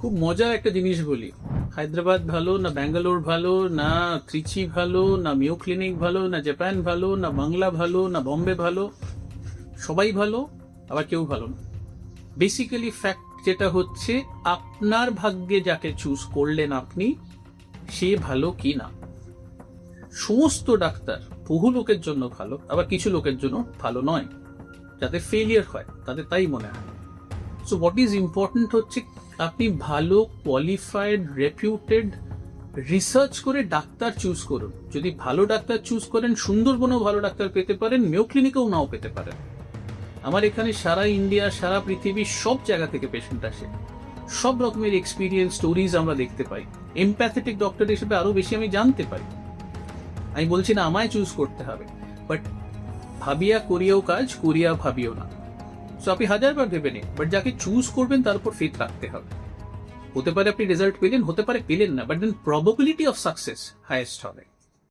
খুব মজার একটা জিনিস বলি, হায়দ্রাবাদ ভালো না ব্যাঙ্গালোর ভালো না ত্রিচি ভালো না মেয়ো ক্লিনিক ভালো না জাপান ভালো না বাংলা ভালো না বম্বে ভালো, সবাই ভালো আবার কেউ ভালো না। বেসিক্যালি ফ্যাক্ট যেটা হচ্ছে আপনার ভাগ্যে যাকে চুজ করলেন আপনি সে ভালো কি না। সমস্ত ডাক্তার বহু লোকের জন্য ভালো, আবার কিছু লোকের জন্য ভালো নয়, যাতে ফেলিয়ার হয় তাদের তাই মনে হয়। সো হোয়াট ইজ ইম্পর্টেন্ট হচ্ছে আপনি ভালো কোয়ালিফাইড রেপিউটেড রিসার্চ করে ডাক্তার চুজ করুন। যদি ভালো ডাক্তার চুজ করেন সুন্দরবনেও ভালো ডাক্তার পেতে পারেন, মেয়ো ক্লিনিকেও নাও পেতে পারেন। আমার এখানে সারা ইন্ডিয়া সারা পৃথিবীর সব জায়গা থেকে পেশেন্ট আসে, সব রকমের এক্সপিরিয়েন্স স্টোরিজ আমরা দেখতে পাই। এমপ্যাথেটিক ডক্টর হিসেবে আরো বেশি আমি জানতে পারি। আমি বলছি না আমায় চুজ করতে হবে, বাট ভাবিয়া করিয়াও কাজ, করিয়া ভাবিও না। সো আপনি 1000বার ভেবে নিন, বাট যাকে চুজ করবেন তার উপর ফেথ রাখতে হবে। হতে পারে আপনি রেজাল্ট পেলেন, হতে পারে পেলেন না, but then probability of success highest হবে।